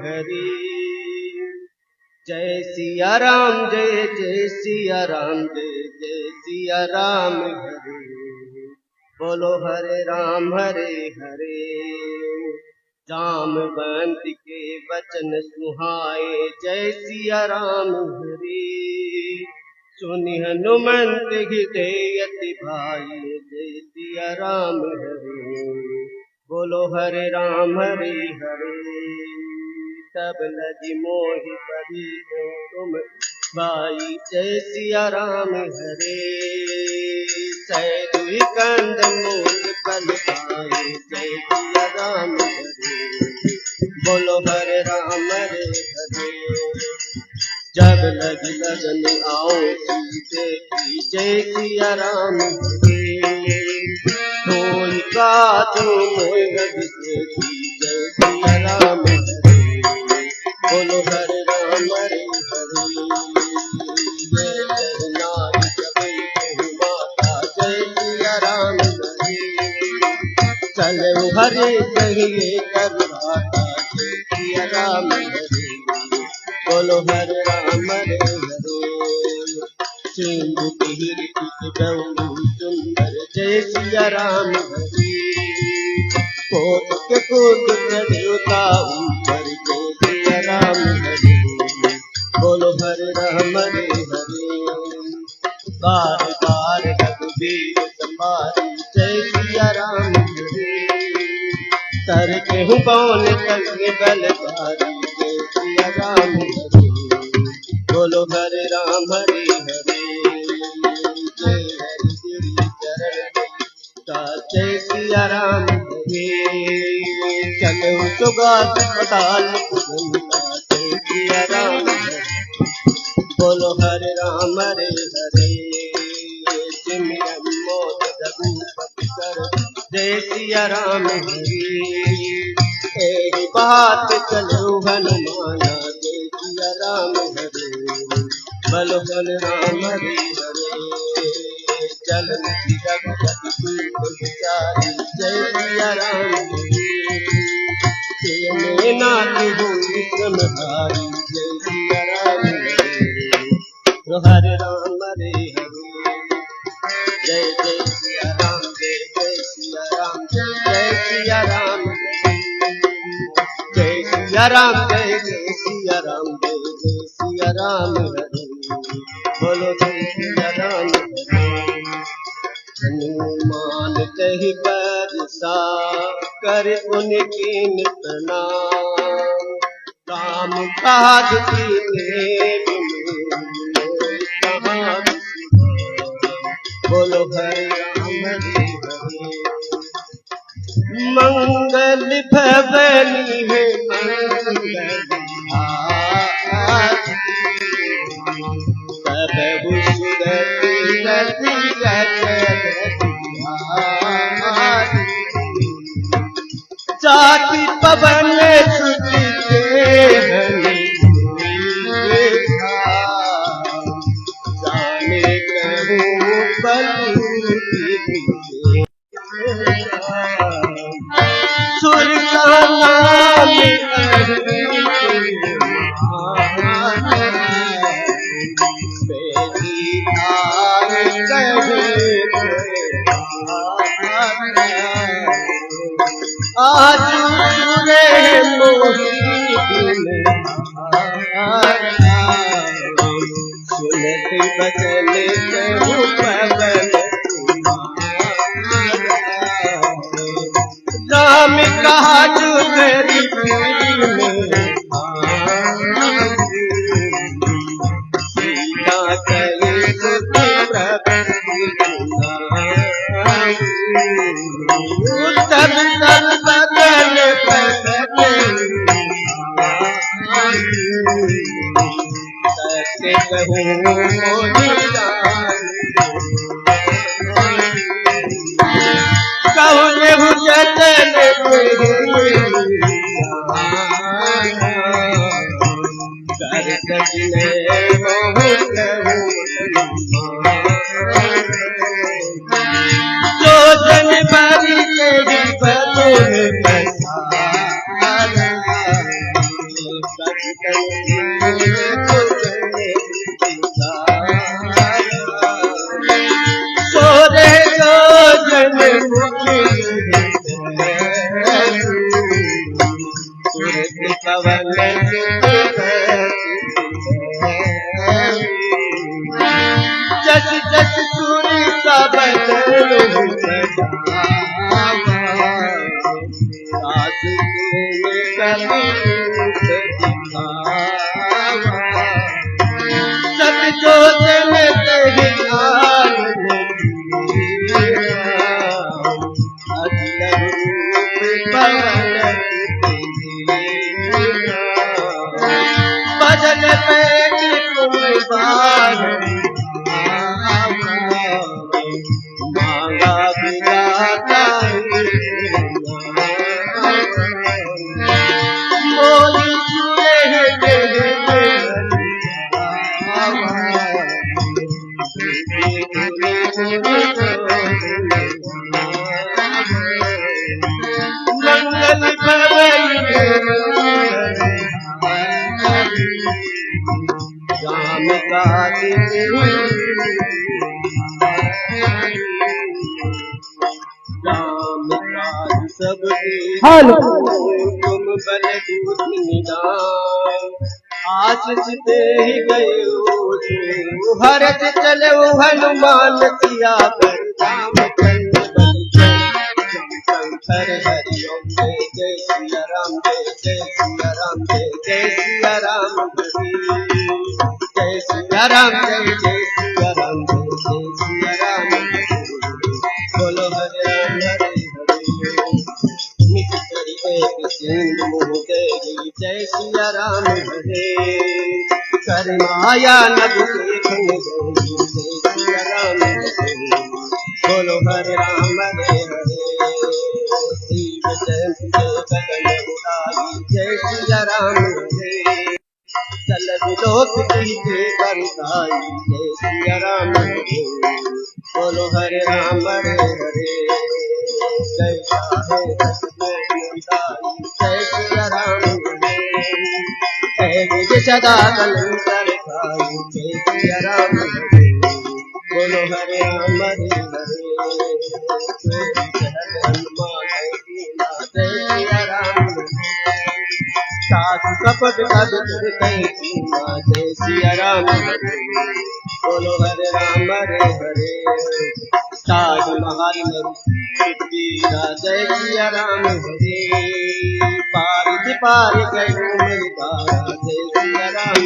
हरे। जय सिया राम जय जय सिया राम जय जय सिया राम हरे। बोलो हरे राम हरे हरे। जामवंत के वचन सुहाए जय सिया राम हरे। सुनि हनुमंत हृदय अति भाई जय सिया राम हरे। बोलो हरे राम हरे हरे। तब लगी मोहि परी तुम भाई जय सिया राम हरे। सैदुई कंद मूल फल पाए जय सिया राम हरे। बोलो हरे राम हरे हरे। जब लगी लगन आओ सीते की जय सिया राम हरे। कोई का तुम की जय सिया राम हरे। बोलो हरे राम हरे हरे। जय जगन्नाथ जगत माता जय सिया राम हरे। चले हरे कहिए करवाता जय सिया राम हरे। बोलो हरे राम हरे हरे। सिंधु तीर गौरी सुंदर जय सिया राम हरे। कोट के कोट देवता ऊपर जय सिया राम हरे। बोलो हरे राम हरे हरे। बार बार रघुवीर संभारी जय सिया राम हरे। तर के हूँ कौन कल बलधारी जय सिया राम हरे। बोलो हरे राम हरे हरे। जय हरि गिरि चरण जय सिया राम हरे। चलो सुगात पताल जय सिया राम हरे। बोलो हरे राम हरे हरे। सिमरन मोद रघुपति कर जय सिया राम हरे। एक बात चलो हनुमाना जय सिया राम हरे। बोलो हरे राम हरे हरे। चलन रघुपति विचारी जय सिया राम हरे। नाथ हो विक्रमधारी जय सिया राम हरे। हरे राम हरे हरे। जय जय सिया राम जय जय सिया राम जय सिया राम जय सिया राम जय जय सिया राम जय जय सिया राम हरे। बोलो जय सिया राम हरे। हनुमान कही बरसा कर उनकी नितना। राम काज कीने बोलो हरे राम हरे हरे। मंगल भवनी है मंगल सबहु सुगति गति जाति पवन श्रुति जाने कहूँ सुर का नाम आज सुरे मोही सुनते बचन कहूँ पवन राम कहा जुगरी सीता कहे उत्तर तल बदल सत्य कहूँ कहूँ भुजन कर सजने जो जन बारी के बतून सोरे जो जन सूरज पवन जस जस सूरी का बदल सब जो जन बदल पेट मांगा बिलाता मोली मंगल राम का राम काज सब तुम बल दूत निदान आशीष दे गए हरत चले हनुमान किया राम शंकर हरिओम जय जय सिया राम जय जय सिया राम जय जय सिया राम जय सिया राम जय जय सिया राम जय जय सिया राम बोलो हरे राम हरे हरे मिट करी एक सिंह मुँह तेरी जय सिया राम हरे कर माया नभ देखन गई जय सिया राम हरे बोलो हरे राम हरे हरे शिव जयंती गगन उड़ाई जय सिया राम हरे चल विलोक कीजे बरसाई जय सिया राम हरे बोलो हरे राम हरे हरे जय चाहे जय सिया राम हरे जय सदा कलंतर खाई जय सिया राम हरे बोलो हरे राम हरे हरे जय सिया राम साधु कपट कद कई जय सिया राम हरे बोलो हरे राम हरे हरे साधु महान वीरा जय सिया राम हरे पारित पार गयो मेरी तारा जय सिया राम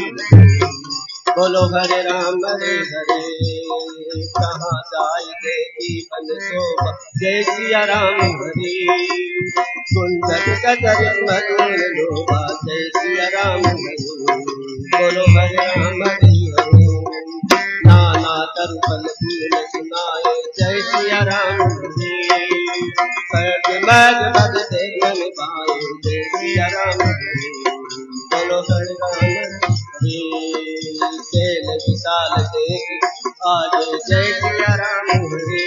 बोलो हरे राम हरे हरे कहाँ जाय दे जीवन शोभा जय सिया राम हरे सुंदर कदर मधुर लोभा जय सिया राम हरे बोलो हरे राम हरे हरे नाना तरुपल फूल सुनाए जय सिया राम हरे पग मग बद देखन पाए जय सिया राम हरे बोलो हरे राम हरे खेल विशाल देख आज जय सिया राम हरे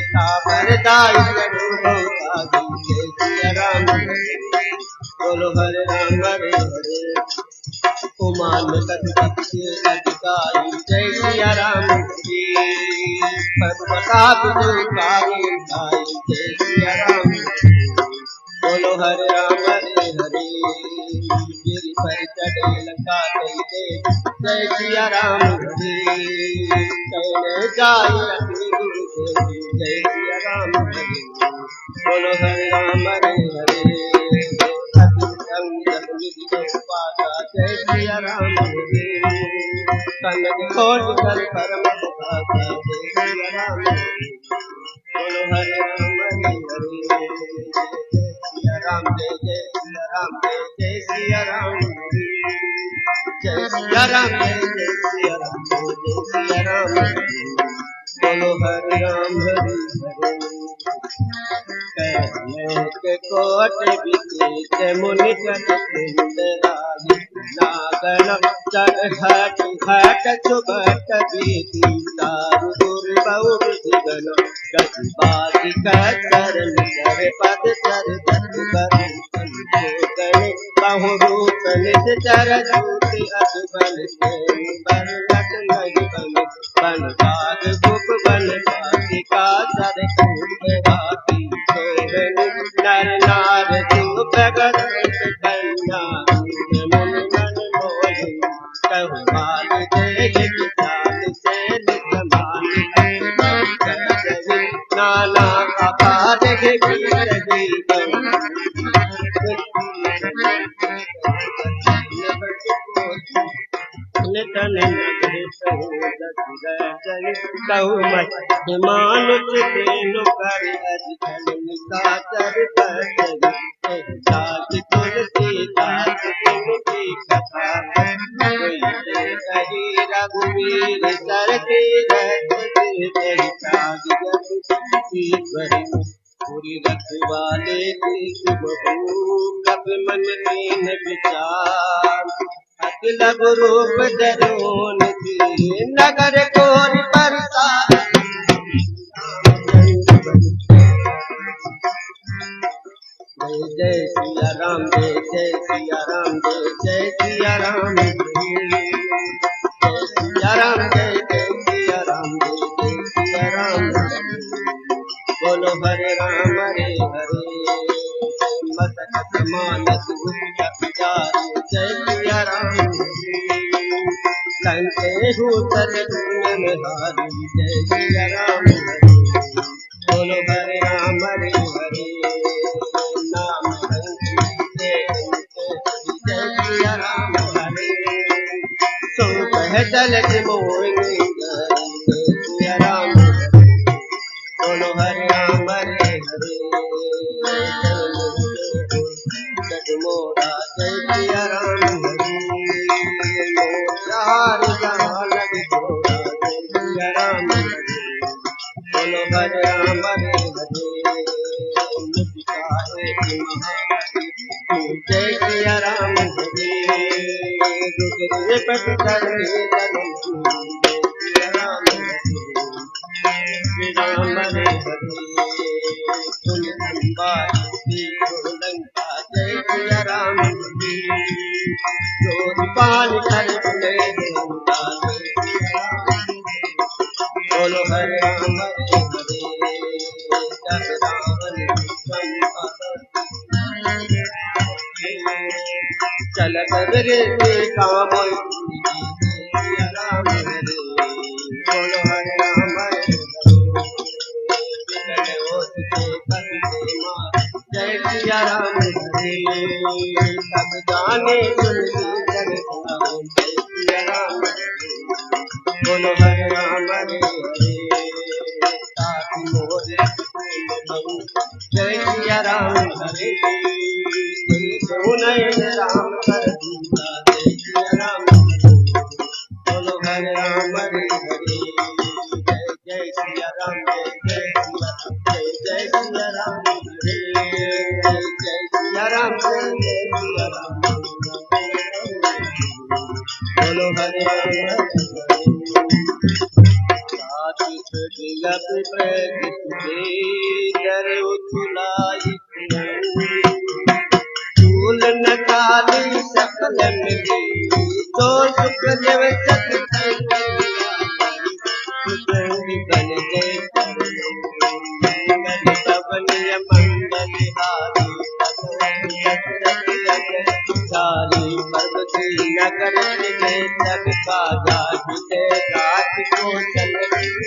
साबरदाई जय सिया राम हरे बोलो हरे राम हरे हरे कुमान कथी अधिकारी जय सिया राम हरे पर्वताप जय सिया राम बोलो हरे राम हरे हरे गिरि पर चढ़े लंका दे जय सिया राम हरे कहने जाए अपनी गुरु देवी जय सिया राम हरे बोलो हरे राम हरे हरे जय सिया राम हरे कनक खोट कर परम जय सिया राम बोलो हरे राम हरे हरे सिया राम जय जय सिया राम जय जय सिया राम जय सिया राम जय जय सिया राम जय सिया राम बोलो हरे राम हरे हरे कोट विचित मुनि जन सुंदराई नागन चढ़ घट घट सुगट बीती तारु दुर्बहु विधिगन गति बाति कर चरण पद चर गण बहु रूप निज चर जूति अजबल से बरगट नहीं बन बाग गुप बन का सर कूट हाथी नर नार तू प्रगट कन्या मन मन मोहि कहु बाल देख चाल से निकमान नाना अपार वीर जीवन नितन कहु मत मानुष तेनु कर अधिकन निशाचर सात तुलसी दास तुलसी कथा कोई कही रघुवीर सर के पूरी रखवाले कब मन कीन विचार अतिलब रूप जरोन नगर कोर प्रसाद जय सिया राम जय जय सिया राम जय जय सिया राम जय सिया राम जय जय सिया राम जय जय सिया राम बोलो हरे राम हरे हरे मसकत मानस विचार जय सिया राम लंकेशु सरदून हारी जय सिया राम बोलो हरे राम हरे हरे नाम जय सिया राम हरे सो कह चल के मोहिनी जय सिया राम बोलो हरे राम हरे हरे मोरा जय सिया राम हरे मोरा लग मोरा जय सिया राम बोलो हरे राम हरे हरे जय सिया राम हरे दुर्गे पट करे सिया राम राम हरे हरे तुम लंका जय सिया राम पाल कर बोलो हरे राम हरे हरे चल बरे काम राम हरे बोलो हरे राम हरे जय सिया राम हरे सब जाने जय सिया राम बोलो हरे राम हरे हरे जय सिया राम हरे राम कर जय सिया राम बोलो हरे राम हरे हरे जय सिया राम जय जय सिया राम हरे जय सिया राम जय सिया राम बोलो हरे राम फूल न काली सकल मिली तो सुख देव बन गए मंगल सारी पर्वती नगर में सब काजा जिसे रात को चल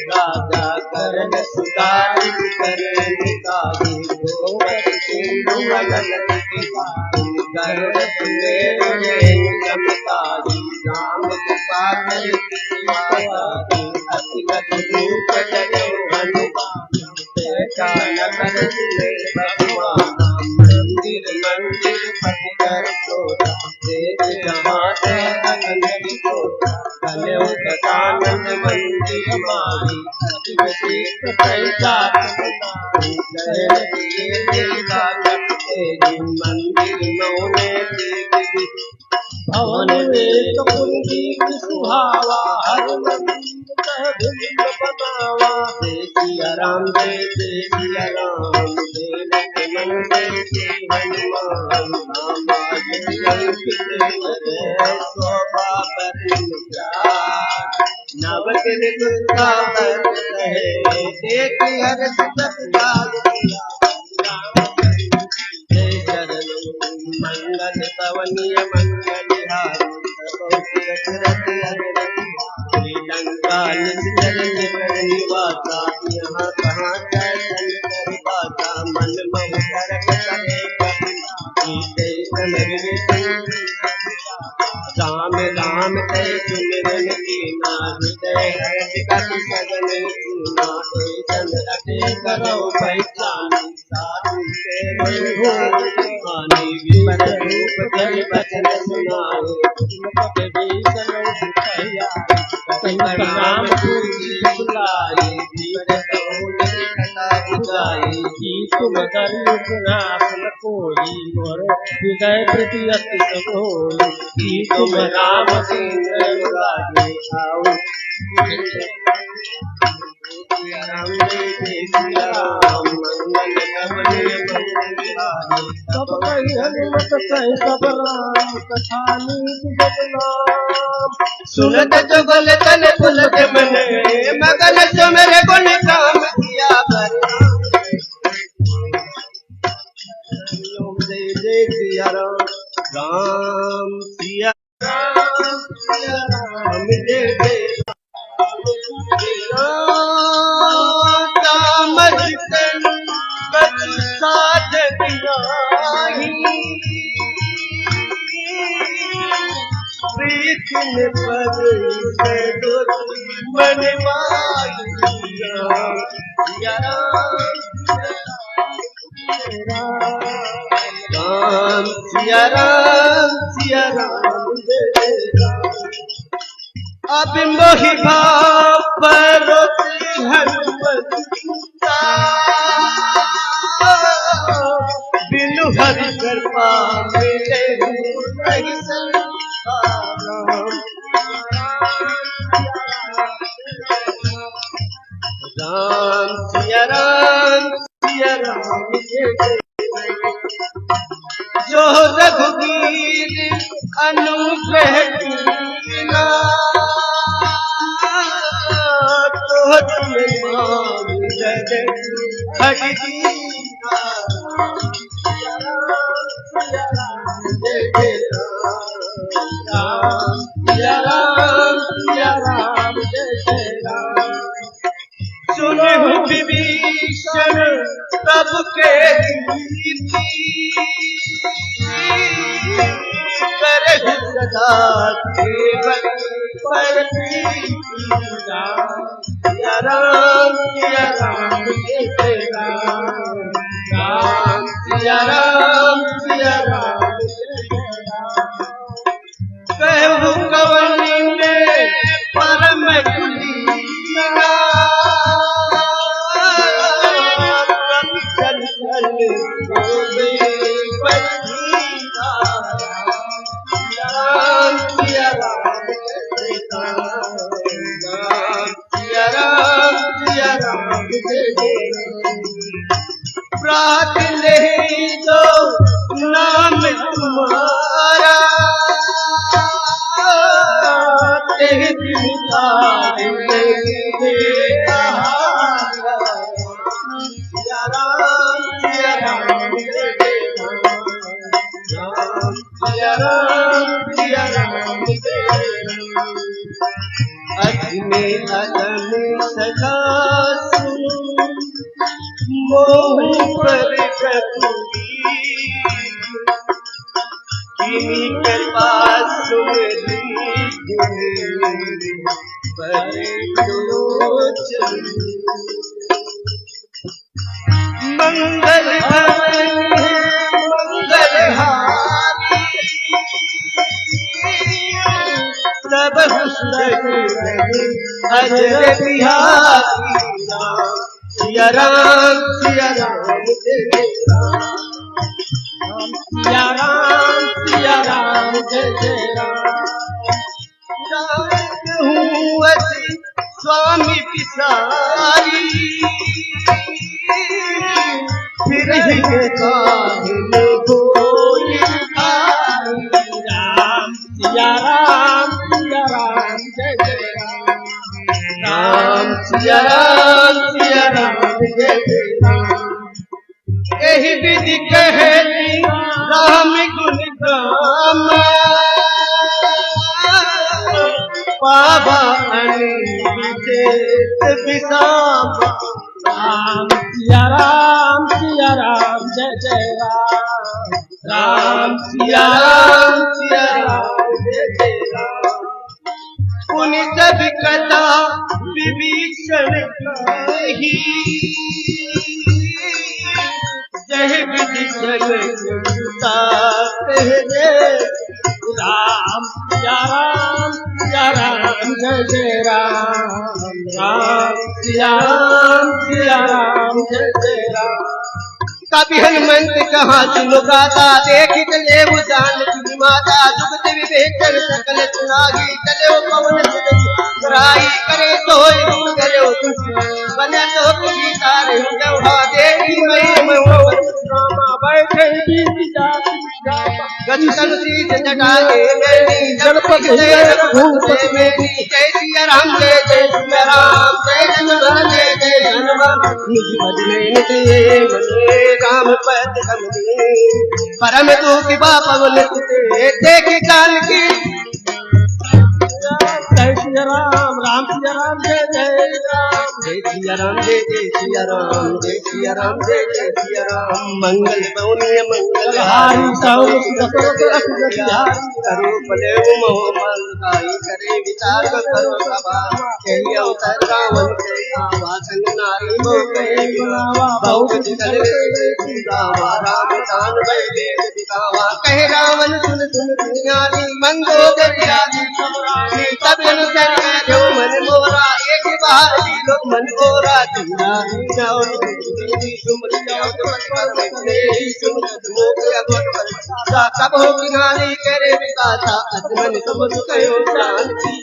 राजा करण सुधारी करण काजी समतारी राम कृपा अतिगत रूप मंदिर मंदिर फटकर कल्याणंद मंदिर मारी मंदिर मौने भवन वेद कुंजी सुहावा हर मंदिर बनावा जय सिया राम जय सिया राम जय हनुमान राम शोभा नव दुर्गा देख हर मंगल पवनीय मंगल श्रीलंका निवासा यहाँ कहाँ मन राम राम जय सुमिरन कीना हृदय सजन कीना चंद्र करो पहचान साधु विमल रूप जय बचन सुनाए राम बुलाए तुम धर्म गुनाशन कोई मोर हृदय प्रति अति होई तुम राम सिंह राजे आओ राम मंगल सब कही हनुमत कही सब राम कथानी सुनत जुगल तन पुलक मन मगन सुमेरे गुण काम किया जय जय सिया राम राम सिया राम सिया राम जय जय सिया राम अब मोहि भाव परोसी हनुमंता बिनु हरि कृपा मिले नहीं राम सिया राम जो रघुवीर अनुग्रह कीना तो तुम्हें हरि दीना राम सुने विभीषण तब के करे सदा केवल पर राम कहु कवनी में परम कुलीना चल प्रात ले दो नाम तुम्हारा तेरे अग्नि अदम सदा मोह पर किन्हीं के पास मंगल मंगलहारी सब अजर बिहारी सिया राम जय जय राम हूँ स्वामी पिसारी फिर ही काहिल बोल सिया राम जय जय राम सिया राम जय जय राम। यही विधि कहती राम गुण गाम पावन विशेष विषाम। राम सिया राम जय जय राम राम सिया राम जय जय राम। पुनि सब कथा विभीषण कही जय विधि राम सिया राम जय जय राम राम सिया राम जय जय राम। कभी हनुमंत कहाँ सुनो गाता देखी चले वो जानकी माता जुगत विवेचन सकल सुनागी चले वो पवन सुराई करे तो करे बने तो खुशी तारे जवा देखी मैं बैठे गजन शीश जटा के मेरी जलपत से भूपत मेरी जय सिया राम जय सिया राम जय हनुमान जय हनुमान निज भजने नित्य मने राम पद कमले परम दुख पवन देखी कान की जय सिया राम सिया राम जय राम जय सिया राम जय सिया राम जय सिया राम जय सिया राम। मंगल पौनी मंगल हारी रूप देव मोहम्मद करे विचार करो सभा कही अवसर रावण के वासन नारी मोह बहुत राम दान बैठे दिखावा कहे रावण सुन दुनियारी मंगो दरियादी सब जन जो मन मोरा एक बार लोग मन मोरा चंदा जाओ सब हो किनारे करे विकासा अजमन तुम कहो शांति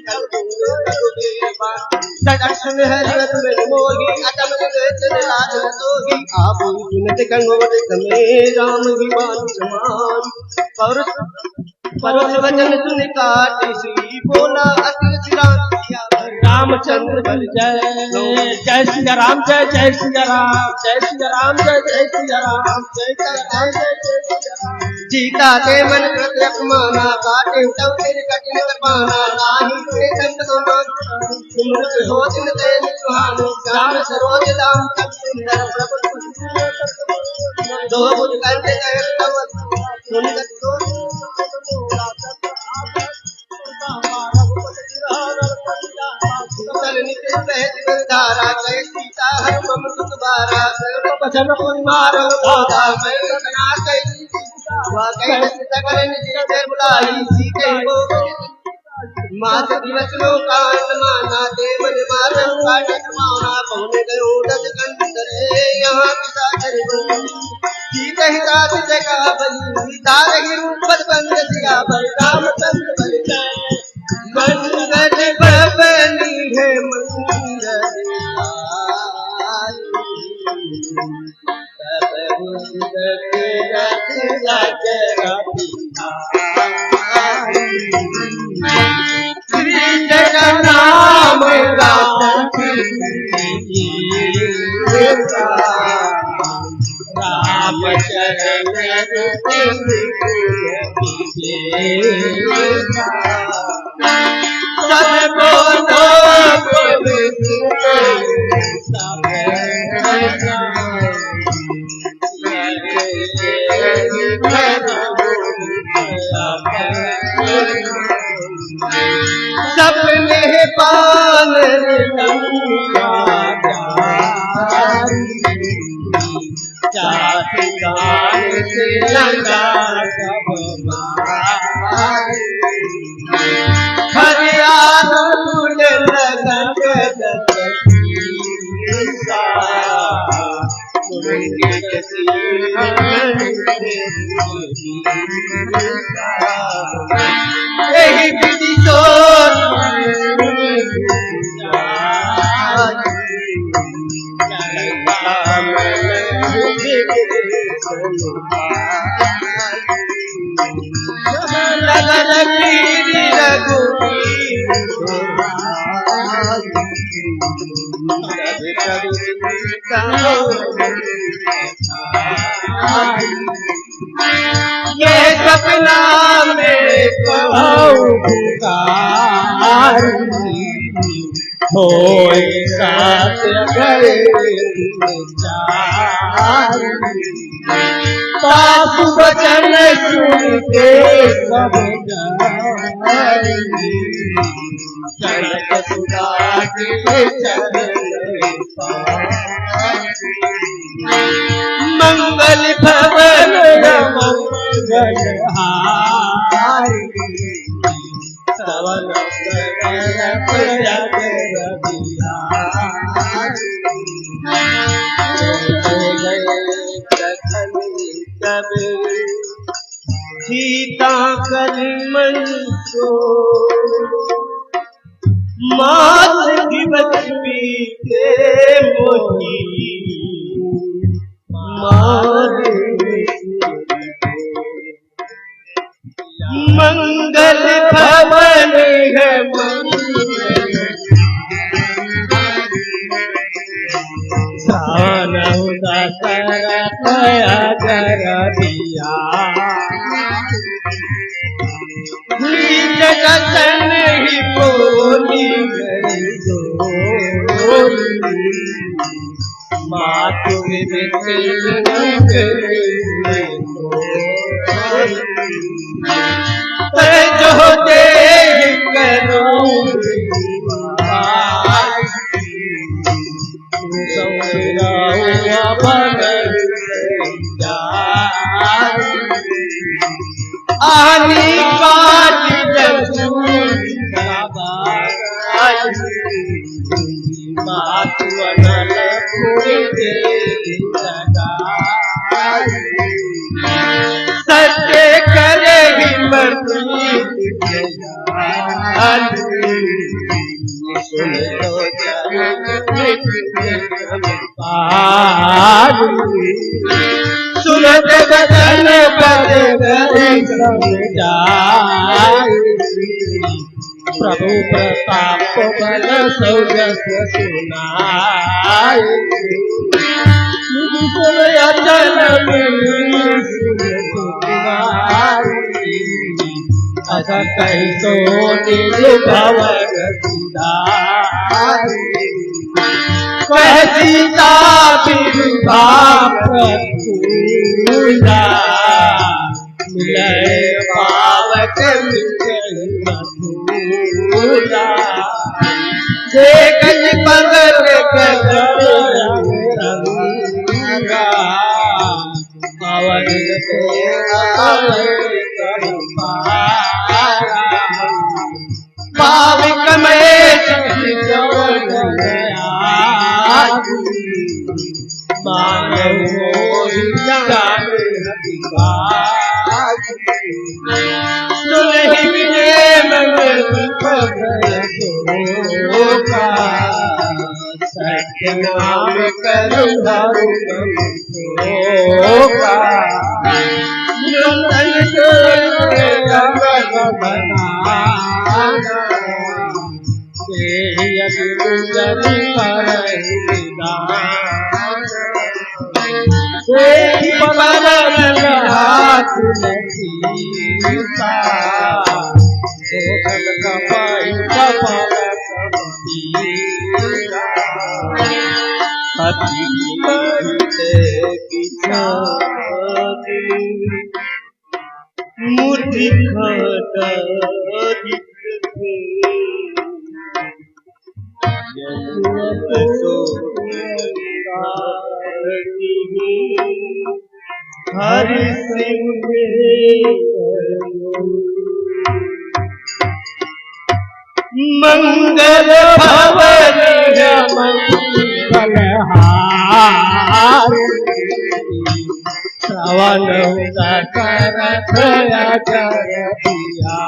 दर्शन है रत में मोही अतम चल लाज सोही आप सुनत गंगोर समय राम विमान समान परुष वचन सुन काटी श्री बोला अति श्राम रामचंद्र बल जय जय सिया राम जय सिया राम जय सिया राम जय सिया राम जय सिया राम जय सीता के मन कृत अपमाना काटे तब तेरे कठिन कृपाना नाही के संत मान सुमृत हो दिन तेज सुहानो राम सरोज दाम तब सुंदर प्रभु दो भुज कंठ जय तव सुन धारा जय सीता हर मम सुख बारा पचन मार बुलाई सीते मात दिवस लो कांत माना देवन मारम काटक माना पहुने गयो दस कंदरे यहाँ पिता चरित सीते ही रात जगा बली तारही रूप बंद दिया बल रामचंद्र बल मंगल बबनी है मंगल श्री जगन्नाम राम चरण सबको सबने पान चाहे गान से लगा हरियाणूल लगन यही विधि लगन ये सपना में पुकार होए साथ गए पाप वचन सुन के सब चढ़ सुधा के मंगल भवन मंगल हारी सवन सीता करी मन को मात दिवस बीते मोही मंगल भवन है सावन उदासया कर दिया जगन ही बोली मातु जो दे करो आनी बात मातु अनल सत्य करे सुनत बदन प्रभु प्रताप बल सौजस सुनाय अचल असा कही तो निज भवन कह सीता पूजा मिले पावक मधुरा देख बदल रंगा अवन पाविक में सत्य नाम करूँ मुझी हरि सिंह मंगल भवन मंगल हारी श्रवण कर दिया